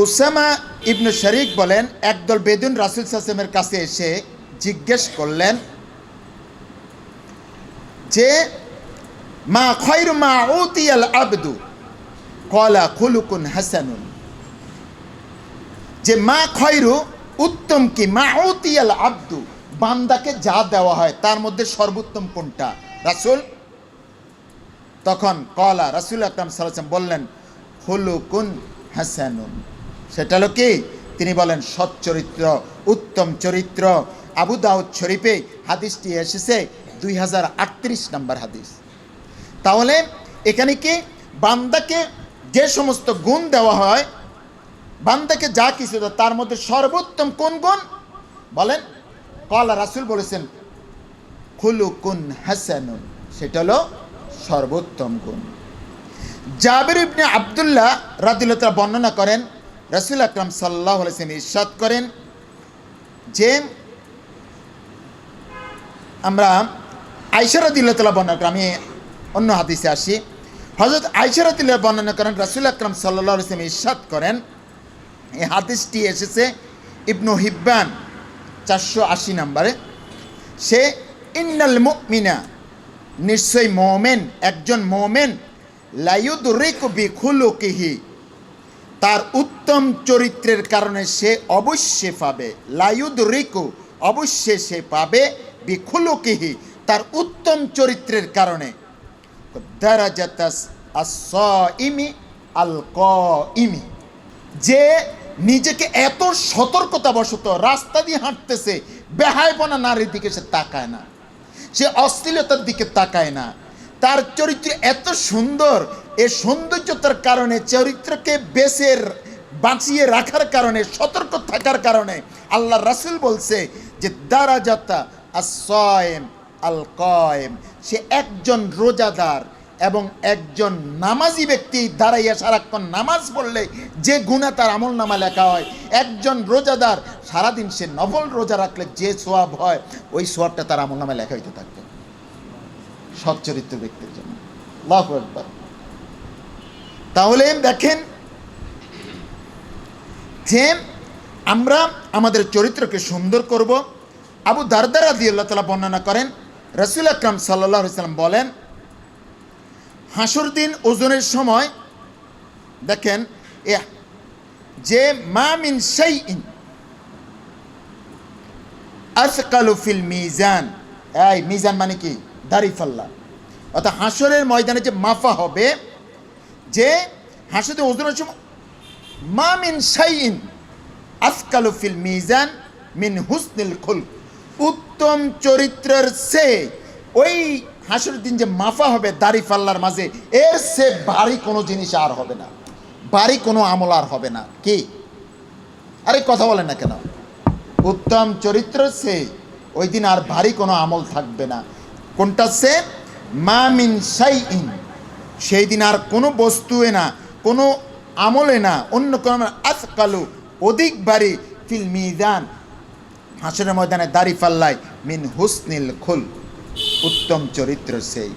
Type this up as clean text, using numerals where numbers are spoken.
Osama ইবনু শরীক বলেন, একদল বেদুন রাসূল সাল্লাল্লাহু আলাইহি ওয়াসাল্লামের কাছে এসে জিজ্ঞেস করলেন যে মা খায়রু মা উতিয়াল আবদু ক্বালা খুলুকুন হাসানুন, যে মা খায়রু উত্তম কি, মা উতিয়াল আবদু বান্দাকে যা দেওয়া হয় তার মধ্যে সর্বোত্তম কোনটা রাসূল? তখন ক্বালা রাসূল আকরাম সাল্লাল্লাহু আলাইহি ওয়াসাল্লাম বললেন খুলুকুন হাসানুন, সেটা হলো কি? তিনি বলেন সৎ চরিত্র, উত্তম চরিত্র। আবু দাউদ শরীফে হাদিসটি এসেছে 2038 নম্বর হাদিস। তাহলে এখানে কি বান্দাকে যে সমস্ত গুণ দেওয়া হয়, বান্দাকে যা কিছু দেয় তার মধ্যে সর্বোত্তম কোন গুণ বলেন? ক্বালা, রাসূল বলেছেন খুলুকুন হাসানুন, সেটা হলো সর্বোত্তম গুণ। জাবির ইবনে আব্দুল্লাহ রাদিয়াল্লাহু তাআলা বর্ণনা করেন, রাসূল আকরাম সাল্লাল্লাহু আলাইহি ওয়াসাল্লাম ইরশাদ করেন যে আমরা আয়েশা রাদিয়াল্লাহু তাআলা বর্ণনা করেন, আমি অন্য হাদিসে আসি। হযরত আয়েশা রাদিয়াল্লাহু বর্ণনা করেন, রাসূল আকরাম সাল্লাল্লাহু আলাইহি ওয়াসাল্লাম ইরশাদ করেন, এই হাদিসটি এসেছে ইবনু হিব্বান 480 নম্বরে। সে ইন্নাল মুমিনা, নিশ্চয় মুমিন, একজন মুমিন লা ইউদরিকু বিখুলুকিহি, তার উত্তম চরিত্রের কারণে সে অবশ্যই পাবে, লা ইউদরিকু অবশ্যই সে পাবে, বিখুলুকিহি তার উত্তম চরিত্রের কারণে, দারাজাতাস আস-সাইমি আল কাইমি, যে নিজেকে এত সতর্কতাবশত রাস্তা দিয়ে হাঁটতেছে, বেহায়াপনা নারীর দিকে সে তাকায় না, সে অশ্লীলতার দিকে তাকায় না, তার চরিত্র এত সুন্দর, এই সৌন্দর্যতার কারণে, চরিত্রকে বাঁচিয়ে রাখার কারণে, সতর্ক থাকার কারণে আল্লাহ রাসূল বলছে যে দারাজাতা আস-সাইম আল কায়েম, সে একজন রোজাদার এবং একজন নামাজি ব্যক্তি দাঁড়াইয়া সারাক্ষণ নামাজ পড়লে যে গুনাহ তার আমল নামা লেখা হয়, একজন রোজাদার সারাদিন সে নফল রোজা রাখলে যে সওয়াব হয় ওই সওয়াবটা তার আমল নামা লেখা হইতে থাকবে সৎ চরিত্র ব্যক্তির জন্য। আল্লাহু আকবার। তাহলে দেখেন যে আমরা আমাদের চরিত্রকে সুন্দর করব। আবু দারদা রাদিয়াল্লাহু তাআলা বর্ণনা করেন, রাসূল আকরাম সাল্লাল্লাহু আলাইহি ওয়াসাল্লাম বলেন, হাসর দিন ওজনের সময় দেখেন যে মা মিন শাইইন আসকালু ফিল মিজান, এই মিজান মানে কি? দাড়িপাল্লা। অর্থাৎ হাসরের ময়দানে যে মাফা হবে, যে হাসর দিন ওজনের সময় মা মিন শাইইন আসকালু ফিল মিজান মিন হুসনিল খুলক, উত্তম চরিত্রের সে ওই হাসরের দিন যে মাফা হবে দাড়িপাল্লার মাঝে, এর সে ভারী কোনো জিনিস আর হবে না, ভারী কোনো আমল আর হবে না। কি আরে কথা বলেন না কেন? উত্তম চরিত্র সে ওই দিন আর ভারী কোনো আমল থাকবে না। কোনটা সে? মা মিন শাইইন, সেই দিন আর কোনো বস্তুয়ে না, কোনো আমলে না, অন্য কোনো আসকালু অধিক ভারী ফিল মিজান হাসরের ময়দানে দাড়িপাল্লায় মিন হুসনিল খুল, উত্তম চরিত্র সেই।